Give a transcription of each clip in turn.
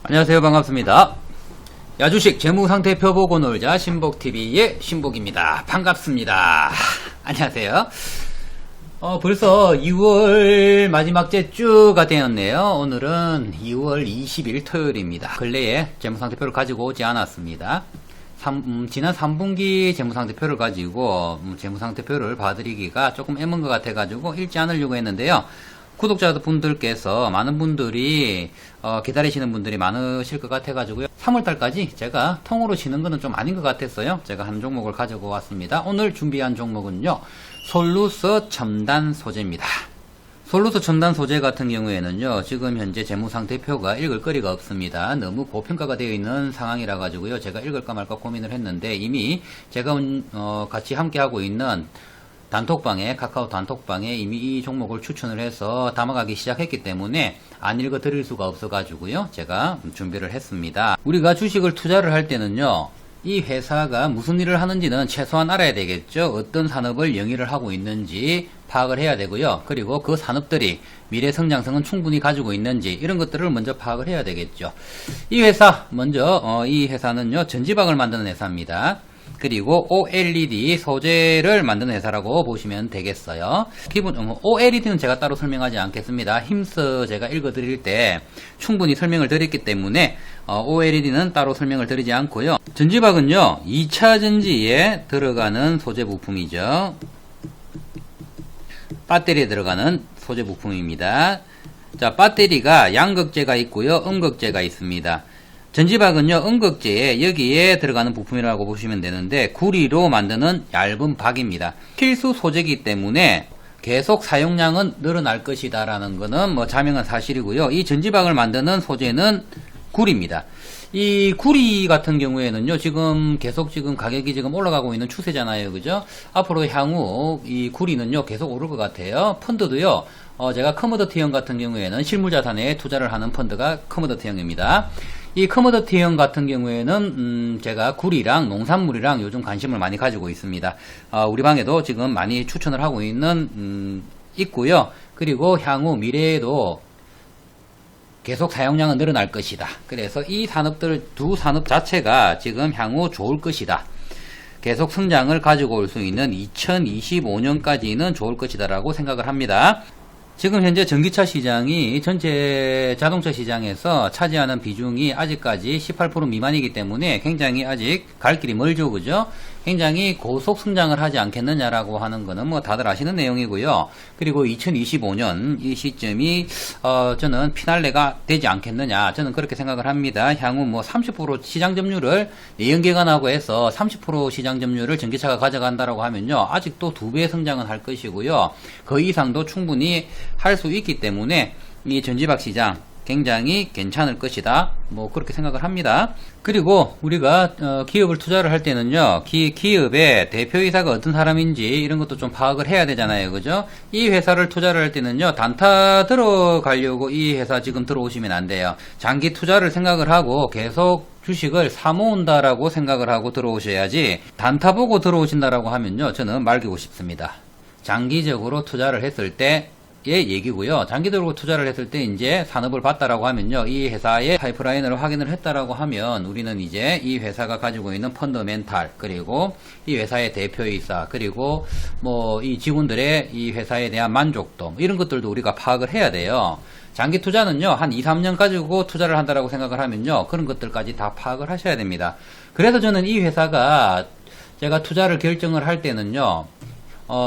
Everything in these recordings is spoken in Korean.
안녕하세요. 반갑습니다. 야주식 재무상태표 보고 놀자 신복TV의 신복입니다. 반갑습니다. 안녕하세요. 벌써 2월 마지막 주가 되었네요. 오늘은 2월 20일 토요일입니다. 근래에 재무상태표를 가지고 오지 않았습니다. 지난 3분기 재무상태표를 가지고 재무상태표를 봐드리기가 조금 애먼 것 같아가지고 읽지 않으려고 했는데요. 구독자분들께서 많은 분들이 기다리시는 분들이 많으실 것 같아가지고요. 3월달까지 제가 통으로 치는 거는 좀 아닌 것 같았어요. 제가 한 종목을 가지고 왔습니다. 오늘 준비한 종목은요, 솔루서 첨단 소재입니다. 솔루서 첨단 소재 같은 경우에는요, 지금 현재 재무상태표가 읽을 거리가 없습니다. 너무 고평가가 되어 있는 상황이라 가지고요, 제가 읽을까 말까 고민을 했는데, 이미 제가 같이 함께 하고 있는 단톡방에, 카카오 단톡방에 이미 이 종목을 추천을 해서 담아가기 시작했기 때문에 안 읽어 드릴 수가 없어 가지고요, 제가 준비를 했습니다. 우리가 주식을 투자를 할 때는요, 이 회사가 무슨 일을 하는지는 최소한 알아야 되겠죠. 어떤 산업을 영위를 하고 있는지 파악을 해야 되고요. 그리고 그 산업들이 미래 성장성은 충분히 가지고 있는지 이런 것들을 먼저 파악을 해야 되겠죠. 이 회사 먼저 이 회사는요, 전지박을 만드는 회사입니다. 그리고 OLED 소재를 만드는 회사라고 보시면 되겠어요. OLED는 제가 따로 설명하지 않겠습니다. 힘써 제가 읽어드릴 때 충분히 설명을 드렸기 때문에 OLED는 따로 설명을 드리지 않고요. 전지박은요, 2차 전지에 들어가는 소재 부품이죠. 배터리에 들어가는 소재 부품입니다. 자, 배터리가 양극재가 있고요, 음극재가 있습니다. 전지박은요, 음극재에 여기에 들어가는 부품이라고 보시면 되는데, 구리로 만드는 얇은 박입니다. 필수 소재이기 때문에 계속 사용량은 늘어날 것이다 라는 거는 자명한 사실이고요. 이 전지박을 만드는 소재는 구리입니다. 이 구리 같은 경우에는요, 계속 가격이 올라가고 있는 추세잖아요. 그죠? 앞으로 향후 이 구리는요, 계속 오를 것 같아요. 펀드도요, 제가 커머더티형 같은 경우에는 실물자산에 투자를 하는 펀드가 커머더티형입니다. 이 커머더티형 같은 경우에는 제가 구리랑 농산물이랑 요즘 관심을 많이 가지고 있습니다. 우리 방에도 지금 많이 추천을 하고 있고요. 그리고 향후 미래에도 계속 사용량은 늘어날 것이다. 그래서 이 두 산업 자체가 지금 향후 좋을 것이다. 계속 성장을 가지고 올 수 있는 2025년까지는 좋을 것이다 라고 생각을 합니다. 지금 현재 전기차 시장이 전체 자동차 시장에서 차지하는 비중이 아직까지 18% 미만이기 때문에 굉장히 아직 갈 길이 멀죠. 그죠? 굉장히 고속 성장을 하지 않겠느냐라고 하는 거는 다들 아시는 내용이고요. 그리고 2025년 이 시점이 저는 피날레가 되지 않겠느냐, 저는 그렇게 생각을 합니다. 향후 30% 시장 점유율을 내연기관하고 해서 30% 시장 점유율을 전기차가 가져간다라고 하면요, 아직도 2배의 성장은 할 것이고요. 그 이상도 충분히 할 수 있기 때문에 이 전지박 시장 굉장히 괜찮을 것이다, 그렇게 생각을 합니다. 그리고 우리가 기업을 투자를 할 때는요, 기업의 대표이사가 어떤 사람인지 이런 것도 좀 파악을 해야 되잖아요. 그죠? 이 회사를 투자를 할 때는요, 단타 들어가려고 이 회사 지금 들어오시면 안 돼요. 장기 투자를 생각을 하고 계속 주식을 사모은다라고 생각을 하고 들어오셔야지, 단타 보고 들어오신다라고 하면요, 저는 말리고 싶습니다. 장기적으로 투자를 했을 때 얘기고요. 장기적으로 투자를 했을 때 이제 산업을 봤다라고 하면요, 이 회사의 파이프라인을 확인을 했다라고 하면 우리는 이제 이 회사가 가지고 있는 펀더멘탈, 그리고 이 회사의 대표이사, 그리고 이 직원들의 이 회사에 대한 만족도, 이런 것들도 우리가 파악을 해야 돼요. 장기 투자는요, 한 2, 3년 가지고 투자를 한다라고 생각을 하면요, 그런 것들까지 다 파악을 하셔야 됩니다. 그래서 저는 이 회사가 제가 투자를 결정을 할 때는요,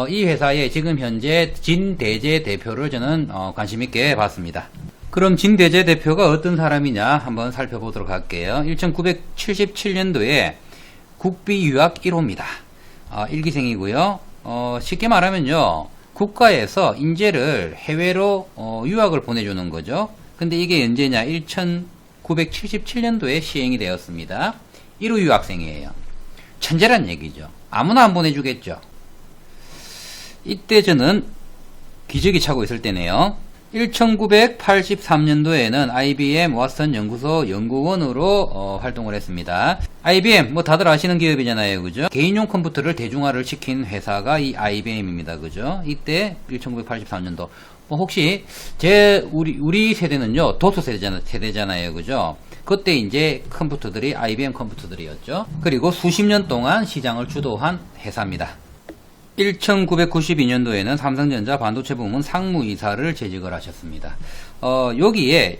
이 회사의 지금 현재 진대재 대표를 저는 관심 있게 봤습니다. 그럼 진대재 대표가 어떤 사람이냐 한번 살펴보도록 할게요. 1977년도에 국비 유학 1호입니다. 1기생이고요. 쉽게 말하면요, 국가에서 인재를 해외로 유학을 보내주는 거죠. 근데 이게 언제냐? 1977년도에 시행이 되었습니다. 1호 유학생이에요. 천재란 얘기죠. 아무나 안 보내주겠죠. 이때 저는 기저귀 차고 있을 때네요. 1983년도에는 IBM 왓슨 연구소 연구원으로 활동을 했습니다. IBM 다들 아시는 기업이잖아요. 그죠? 개인용 컴퓨터를 대중화를 시킨 회사가 이 IBM입니다. 그죠? 이때 1983년도 혹시 우리 세대는요 도스 세대잖아요, 그죠? 그때 이제 컴퓨터들이 IBM 컴퓨터들이었죠. 그리고 수십 년 동안 시장을 주도한 회사입니다. 1992년도에는 삼성전자 반도체 부문 상무이사를 재직을 하셨습니다. 여기에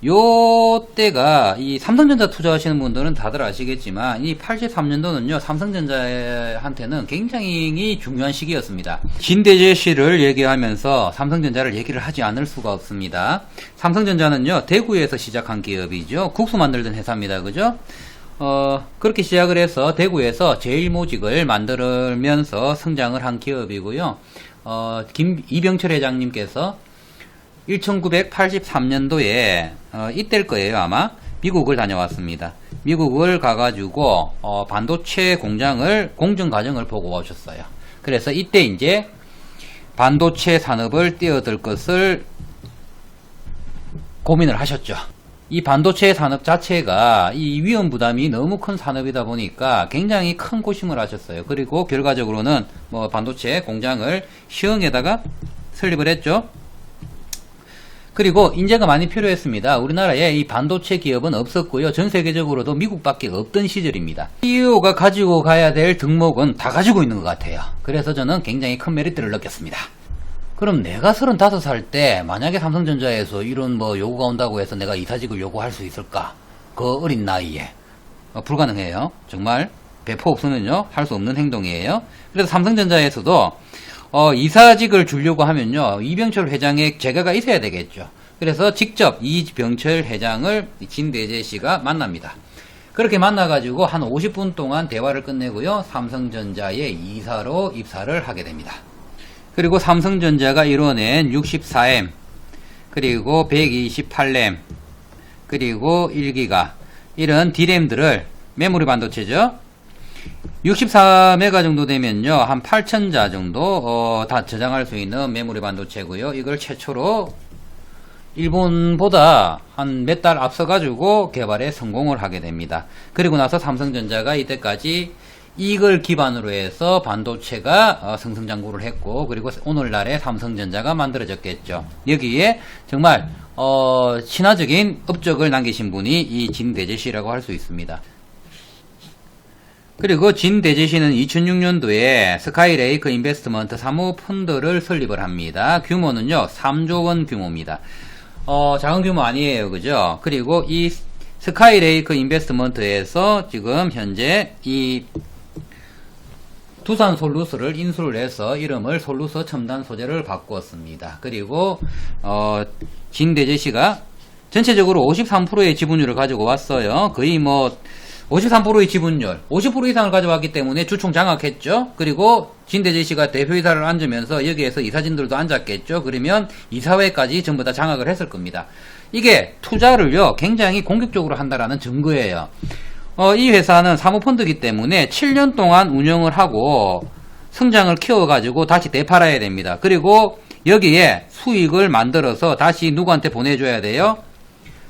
요 때가 이 삼성전자 투자하시는 분들은 다들 아시겠지만 이 83년도는요 삼성전자한테는 굉장히 중요한 시기였습니다. 진대재 씨를 얘기하면서 삼성전자를 얘기를 하지 않을 수가 없습니다. 삼성전자는요 대구에서 시작한 기업이죠. 국수 만들던 회사입니다, 그죠? 그렇게 시작을 해서 대구에서 제일모직을 만들면서 성장을 한 기업이고요. 이병철 회장님께서 1983년도에 이때일 거예요, 아마. 미국을 다녀왔습니다. 미국을 가가지고 반도체 공장을 공정 과정을 보고 오셨어요. 그래서 이때 이제 반도체 산업을 뛰어들 것을 고민을 하셨죠. 이 반도체 산업 자체가 이 위험 부담이 너무 큰 산업이다 보니까 굉장히 큰 고심을 하셨어요. 그리고 결과적으로는 뭐 반도체 공장을 시흥에다가 설립을 했죠. 그리고 인재가 많이 필요했습니다. 우리나라에 이 반도체 기업은 없었고요. 전 세계적으로도 미국밖에 없던 시절입니다. CEO가 가지고 가야 될 덕목은 다 가지고 있는 것 같아요. 그래서 저는 굉장히 큰 메리트를 느꼈습니다. 그럼 내가 35살 때 만약에 삼성전자에서 이런 뭐 요구가 온다고 해서 내가 이사직을 요구할 수 있을까? 그 어린 나이에. 불가능해요. 정말 배포 없으면요 할 수 없는 행동이에요. 그래서 삼성전자에서도 이사직을 주려고 하면요 이병철 회장의 재가가 있어야 되겠죠. 그래서 직접 이병철 회장을 진대재 씨가 만납니다. 그렇게 만나가지고 한 50분 동안 대화를 끝내고요 삼성전자의 이사로 입사를 하게 됩니다. 그리고 삼성전자가 이뤄낸 64M 그리고 128램 그리고 1기가 이런 D램들을 메모리 반도체죠. 64메가 정도 되면요 한 8,000자 정도 다 저장할 수 있는 메모리 반도체고요. 이걸 최초로 일본보다 한 몇 달 앞서 가지고 개발에 성공을 하게 됩니다. 그리고 나서 삼성전자가 이때까지 이걸 기반으로 해서 반도체가 승승장구를 했고 그리고 오늘날의 삼성전자가 만들어졌겠죠. 여기에 정말 신화적인 업적을 남기신 분이 이 진대재 씨라고 할 수 있습니다. 그리고 진대재 씨는 2006년도에 스카이레이크 인베스트먼트 사모펀드를 설립을 합니다. 규모는요 3조 원 규모입니다. 작은 규모 아니에요, 그죠? 그리고 이 스카이레이크 인베스트먼트에서 지금 현재 이 두산 솔루스를 인수를 해서 이름을 솔루스 첨단 소재를 바꾸었습니다. 그리고 진대재 씨가 전체적으로 53%의 지분율을 가지고 왔어요. 거의 뭐 53%의 지분율, 50% 이상을 가져왔기 때문에 주총 장악했죠. 그리고 진대재 씨가 대표이사를 앉으면서 여기에서 이사진들도 앉았겠죠. 그러면 이사회까지 전부 다 장악을 했을 겁니다. 이게 투자를요 굉장히 공격적으로 한다라는 증거예요. 이 회사는 사모펀드이기 때문에 7년 동안 운영을 하고 성장을 키워가지고 다시 되팔아야 됩니다. 그리고 여기에 수익을 만들어서 다시 누구한테 보내줘야 돼요?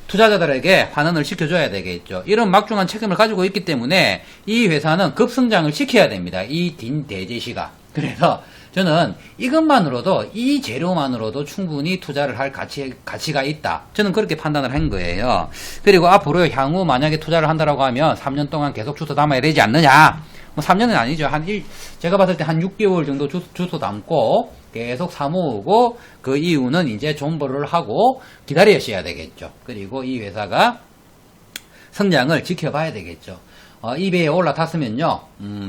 투자자들에게 환원을 시켜줘야 되겠죠. 이런 막중한 책임을 가지고 있기 때문에 이 회사는 급성장을 시켜야 됩니다. 이 진대재 씨가. 그래서 저는 이것만으로도 이 재료만으로도 충분히 투자를 할 가치가 있다. 저는 그렇게 판단을 한 거예요. 그리고 앞으로 향후 만약에 투자를 한다라고 하면 3년 동안 계속 주소 담아야 되지 않느냐. 뭐 3년은 아니죠. 제가 봤을 때 한 6개월 정도 주소 담고 계속 사모으고 그 이유는 이제 존버를 하고 기다리셔야 되겠죠. 그리고 이 회사가 성장을 지켜봐야 되겠죠. 이 배에 올라탔으면요.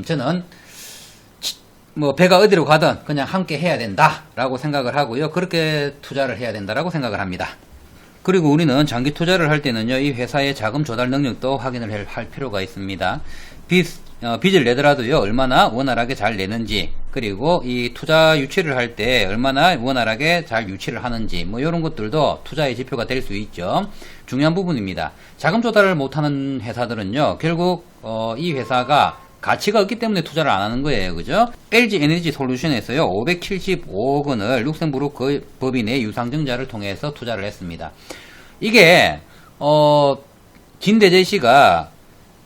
저는 뭐 배가 어디로 가든 그냥 함께 해야 된다라고 생각을 하고요. 그렇게 투자를 해야 된다라고 생각을 합니다. 그리고 우리는 장기 투자를 할 때는요. 이 회사의 자금 조달 능력도 확인을 할 필요가 있습니다. 빚을 내더라도요. 얼마나 원활하게 잘 내는지 그리고 이 투자 유치를 할 때 얼마나 원활하게 잘 유치를 하는지 뭐 이런 것들도 투자의 지표가 될 수 있죠. 중요한 부분입니다. 자금 조달을 못하는 회사들은요. 결국 이 회사가 가치가 없기 때문에 투자를 안 하는 거예요. 그죠? LG 에너지 솔루션에서요. 575억 원을 룩셈부르크 법인의 유상증자를 통해서 투자를 했습니다. 이게 진대재 씨가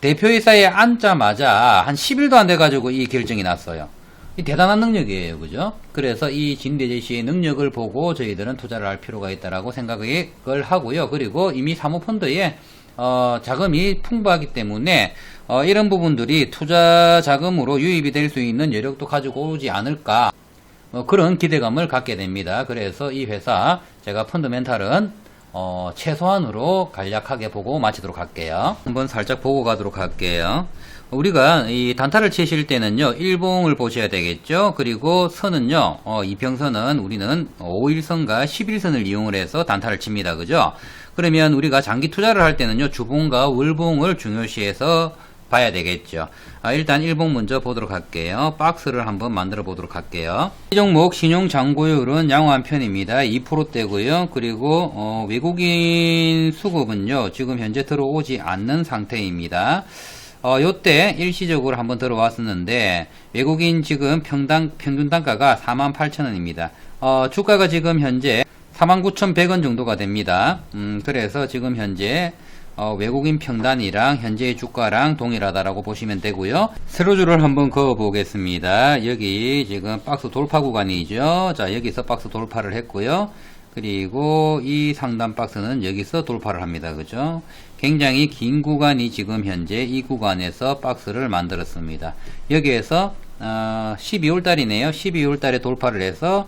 대표이사에 앉자마자 한 10일도 안 돼가지고 이 결정이 났어요. 이 대단한 능력이에요. 그죠? 그래서 이 진대재 씨의 능력을 보고 저희들은 투자를 할 필요가 있다라고 생각을 하고요. 그리고 이미 사모펀드에 자금이 풍부하기 때문에 이런 부분들이 투자 자금으로 유입이 될 수 있는 여력도 가지고 오지 않을까, 그런 기대감을 갖게 됩니다. 그래서 이 회사 제가 펀드멘탈은 최소한으로 간략하게 보고 마치도록 할게요. 한번 살짝 보고 가도록 할게요. 우리가 이 단타를 치실 때는요, 일봉을 보셔야 되겠죠. 그리고 선은요, 이평선은 우리는 5일선과 11선을 이용을 해서 단타를 칩니다. 그죠? 그러면 우리가 장기 투자를 할 때는요, 주봉과 월봉을 중요시해서 봐야 되겠죠. 일단 일봉 먼저 보도록 할게요. 박스를 한번 만들어 보도록 할게요. 이 종목 신용 장고율은 양호한 편입니다. 2%대고요. 그리고 외국인 수급은요, 지금 현재 들어오지 않는 상태입니다. 요때 일시적으로 한번 들어왔었는데 외국인 지금 평균 단가가 48,000원입니다. 주가가 지금 현재 49,100원 정도가 됩니다. 그래서 지금 현재 외국인 평단이랑 현재의 주가랑 동일하다라고 보시면 되고요. 세로줄을 한번 그어 보겠습니다. 여기 지금 박스 돌파 구간이죠. 자, 여기서 박스 돌파를 했고요. 그리고 이 상단 박스는 여기서 돌파를 합니다. 그죠? 굉장히 긴 구간이 지금 현재 이 구간에서 박스를 만들었습니다. 여기에서 12월 달이네요. 12월 달에 돌파를 해서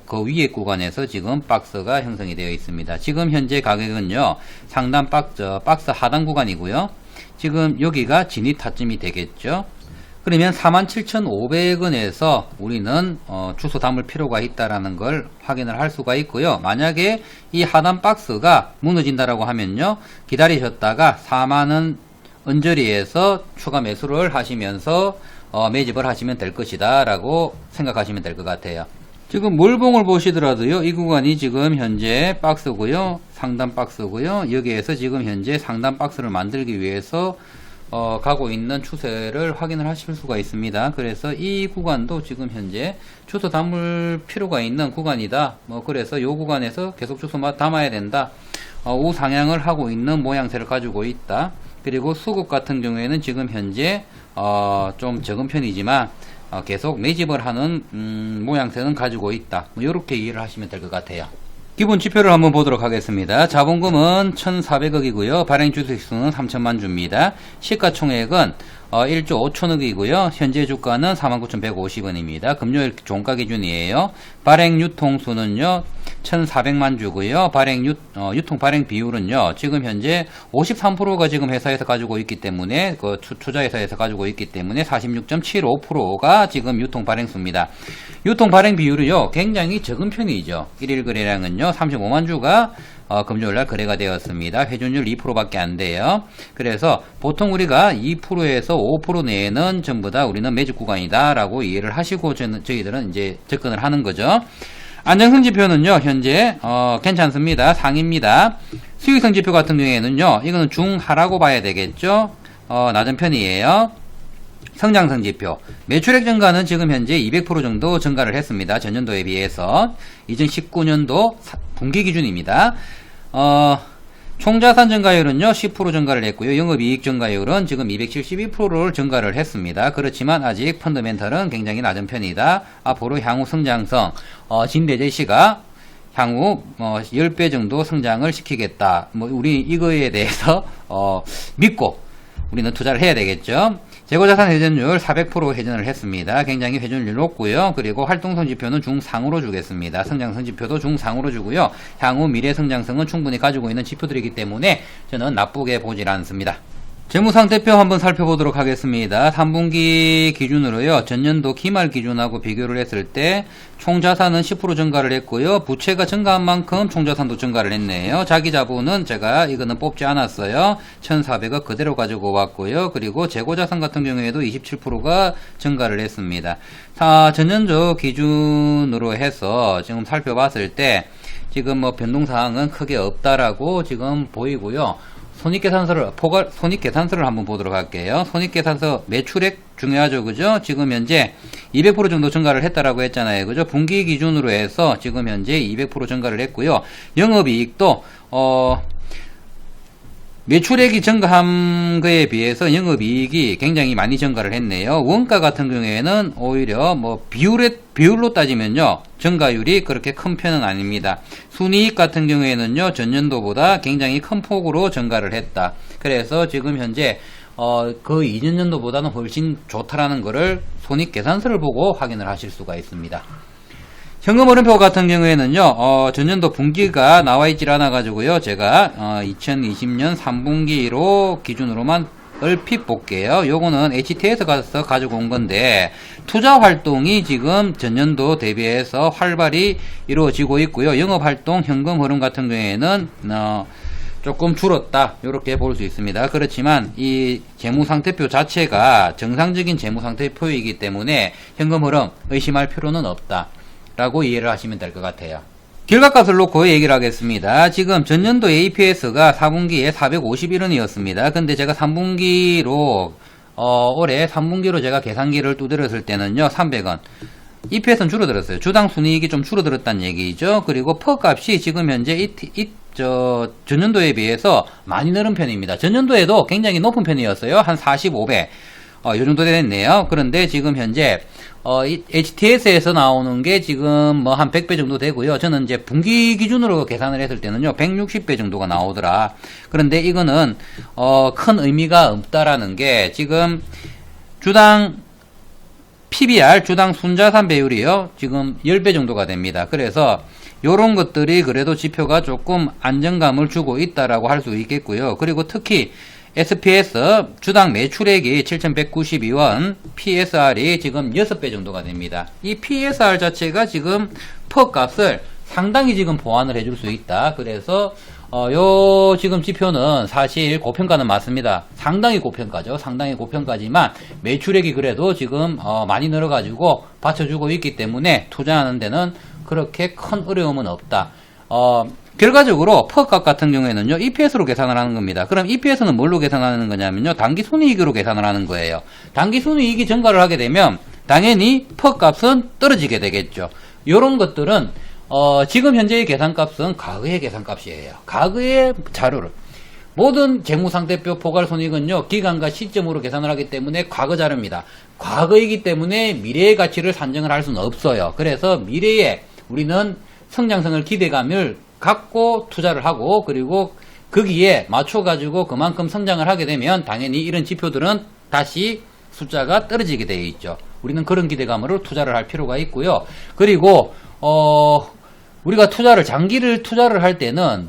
그 위에 구간에서 지금 박스가 형성이 되어 있습니다. 지금 현재 가격은요, 상단 박스 하단 구간이고요. 지금 여기가 진입 타점이 되겠죠. 그러면 47,500원에서 우리는 주소 담을 필요가 있다라는 걸 확인을 할 수가 있고요. 만약에 이 하단 박스가 무너진다라고 하면요, 기다리셨다가 4만원 언저리에서 추가 매수를 하시면서 매집을 하시면 될 것이다 라고 생각하시면 될 것 같아요. 지금 몰봉을 보시더라도요, 이 구간이 지금 현재 박스고요, 상단 박스고요. 여기에서 지금 현재 상단 박스를 만들기 위해서 가고 있는 추세를 확인을 하실 수가 있습니다. 그래서 이 구간도 지금 현재 주소 담을 필요가 있는 구간이다. 그래서 이 구간에서 계속 주소 담아야 된다. 우상향을 하고 있는 모양새를 가지고 있다. 그리고 수급 같은 경우에는 지금 현재 좀 적은 편이지만 계속 매집을 하는 모양새는 가지고 있다. 이렇게 이해를 하시면 될 것 같아요. 기본 지표를 한번 보도록 하겠습니다. 자본금은 1,400억이고요. 발행 주식수는 3천만 주입니다. 시가총액은 1조 5천억이고요. 현재 주가는 49,150원입니다. 금요일 종가 기준이에요. 발행 유통수는요, 1,400만 주고요. 유통 발행 비율은요, 지금 현재 53%가 지금 회사에서 가지고 있기 때문에, 그 투자회사에서 가지고 있기 때문에 46.75%가 지금 유통 발행수입니다. 유통 발행 비율이요, 굉장히 적은 편이죠. 1일 거래량은요, 35만 주가 금요일날 거래가 되었습니다. 회전율 2%밖에 안 돼요. 그래서 보통 우리가 2%에서 5% 내에는 전부 다 우리는 매집 구간이다 라고 이해를 하시고 저희들은 이제 접근을 하는 거죠. 안정성 지표는요, 현재 괜찮습니다. 상입니다. 수익성 지표 같은 경우에는요, 이거는 중하라고 봐야 되겠죠. 낮은 편이에요. 성장성 지표, 매출액 증가는 지금 현재 200% 정도 증가를 했습니다. 전년도에 비해서. 2019년도 분기 기준입니다. 총자산 증가율은요, 10% 증가를 했고요. 영업이익 증가율은 지금 272%를 증가를 했습니다. 그렇지만 아직 펀더멘털은 굉장히 낮은 편이다. 앞으로 향후 성장성, 진대재 씨가 향후 10배 정도 성장을 시키겠다. 우리 이거에 대해서 믿고 우리는 투자를 해야 되겠죠. 재고자산 회전율 400% 회전을 했습니다. 굉장히 회전율 높고요. 그리고 활동성 지표는 중상으로 주겠습니다. 성장성 지표도 중상으로 주고요. 향후 미래 성장성은 충분히 가지고 있는 지표들이기 때문에 저는 나쁘게 보질 않습니다. 재무상태표 한번 살펴보도록 하겠습니다. 3분기 기준으로요, 전년도 기말 기준하고 비교를 했을 때 총자산은 10% 증가를 했고요. 부채가 증가한 만큼 총자산도 증가를 했네요. 자기자본은 제가 이거는 뽑지 않았어요. 1,400억 그대로 가지고 왔고요. 그리고 재고자산 같은 경우에도 27%가 증가를 했습니다. 전년도 기준으로 해서 지금 살펴봤을 때 지금 변동사항은 크게 없다라고 지금 보이고요. 손익계산서를 한번 보도록 할게요. 손익계산서 매출액 중요하죠. 그죠? 지금 현재 200% 정도 증가를 했다라고 했잖아요. 그죠? 분기 기준으로 해서 지금 현재 200% 증가를 했고요. 영업이익도, 매출액이 증가한 거에 비해서 영업이익이 굉장히 많이 증가를 했네요. 원가 같은 경우에는 오히려 뭐 비율로 따지면요, 증가율이 그렇게 큰 편은 아닙니다. 순이익 같은 경우에는요, 전년도보다 굉장히 큰 폭으로 증가를 했다. 그래서 지금 현재 그 이전년도보다는 훨씬 좋다라는 것을 손익계산서를 보고 확인을 하실 수가 있습니다. 현금흐름표 같은 경우에는요, 전년도 분기가 나와 있질 않아 가지고요, 제가 2020년 3분기로 기준으로만 얼핏 볼게요. 요거는 HT에서 가서 가지고 온 건데, 투자 활동이 지금 전년도 대비해서 활발히 이루어지고 있고요. 영업 활동 현금 흐름 같은 경우에는 조금 줄었다, 이렇게 볼 수 있습니다. 그렇지만 이 재무상태표 자체가 정상적인 재무상태표이기 때문에 현금 흐름 의심할 필요는 없다 라고 이해를 하시면 될 것 같아요. 결과값을 놓고 얘기를 하겠습니다. 지금 전년도 APS가 4분기에 451원이었습니다. 근데 제가 3분기로 올해 3분기로 제가 계산기를 두드렸을 때는요, 300원. EPS는 줄어들었어요. 주당 순이익이 좀 줄어들었다는 얘기죠. 그리고 퍼 값이 지금 현재 전년도에 비해서 많이 늘은 편입니다. 전년도에도 굉장히 높은 편이었어요. 한 45배. 요 정도 됐네요. 그런데 지금 현재 HTS에서 나오는 게 지금 뭐 한 100배 정도 되고요. 저는 이제 분기 기준으로 계산을 했을 때는요, 160배 정도가 나오더라. 그런데 이거는 큰 의미가 없다라는 게, 지금 주당 PBR, 주당 순자산 배율이요, 지금 10배 정도가 됩니다. 그래서 요런 것들이 그래도 지표가 조금 안정감을 주고 있다라고 할 수 있겠고요. 그리고 특히 SPS 주당 매출액이 7,192원, PSR이 지금 6배 정도가 됩니다. 이 PSR 자체가 지금 퍼 값을 상당히 지금 보완을 해줄 수 있다. 그래서 요 지금 지표는 사실 고평가는 맞습니다. 상당히 고평가죠. 상당히 고평가지만 매출액이 그래도 지금 많이 늘어가지고 받쳐주고 있기 때문에 투자하는 데는 그렇게 큰 어려움은 없다. 결과적으로 퍼값 같은 경우에는요, EPS로 계산을 하는 겁니다. 그럼 EPS는 뭘로 계산하는 거냐면요, 당기순이익으로 계산을 하는 거예요. 당기순이익이 증가를 하게 되면 당연히 퍼값은 떨어지게 되겠죠. 요런 것들은 지금 현재의 계산값은 과거의 계산값이에요. 과거의 자료를, 모든 재무상태표 포괄손익은요, 기간과 시점으로 계산을 하기 때문에 과거 자료입니다. 과거이기 때문에 미래의 가치를 산정을 할 수는 없어요. 그래서 미래에 우리는 성장성을 기대감을 갖고 투자를 하고, 그리고 거기에 맞춰가지고 그만큼 성장을 하게 되면 당연히 이런 지표들은 다시 숫자가 떨어지게 되어 있죠. 우리는 그런 기대감으로 투자를 할 필요가 있고요. 그리고 우리가 장기를 투자를 할 때는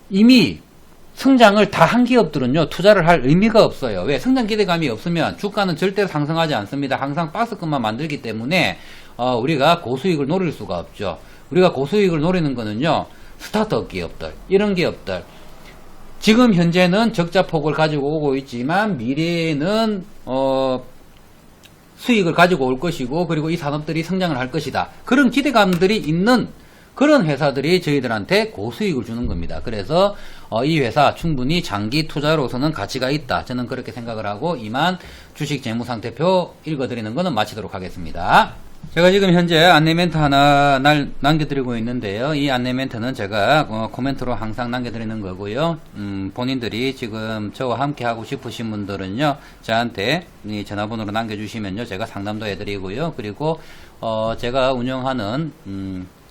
이미 성장을 다 한 기업들은요, 투자를 할 의미가 없어요. 왜? 성장 기대감이 없으면 주가는 절대 상승하지 않습니다. 항상 박스권만 만들기 때문에 우리가 고수익을 노릴 수가 없죠. 우리가 고수익을 노리는 거는요, 스타트업 기업들, 이런 기업들, 지금 현재는 적자폭을 가지고 오고 있지만 미래에는 수익을 가지고 올 것이고, 그리고 이 산업들이 성장을 할 것이다, 그런 기대감들이 있는 그런 회사들이 저희들한테 고수익을 주는 겁니다. 그래서 이 회사 충분히 장기 투자로서는 가치가 있다, 저는 그렇게 생각을 하고, 이만 주식 재무상태표 읽어드리는 거는 마치도록 하겠습니다. 제가 지금 현재 안내 멘트 하나 남겨드리고 있는데요. 이 안내 멘트는 제가 코멘트로 항상 남겨드리는 거고요. 본인들이 지금 저와 함께 하고 싶으신 분들은요, 저한테 이 전화번호로 남겨주시면요, 제가 상담도 해드리고요. 그리고 제가 운영하는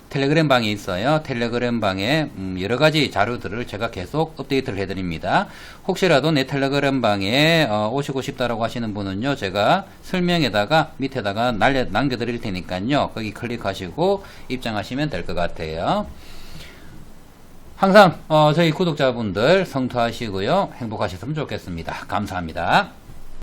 텔레그램 방이 있어요. 텔레그램 방에 여러가지 자료들을 제가 계속 업데이트를 해드립니다. 혹시라도 내 텔레그램 방에 오시고 싶다라고 하시는 분은요, 제가 설명에다가 밑에다가 남겨드릴 테니까요, 거기 클릭하시고 입장하시면 될 것 같아요. 항상 저희 구독자분들 성투하시고요, 행복하셨으면 좋겠습니다. 감사합니다.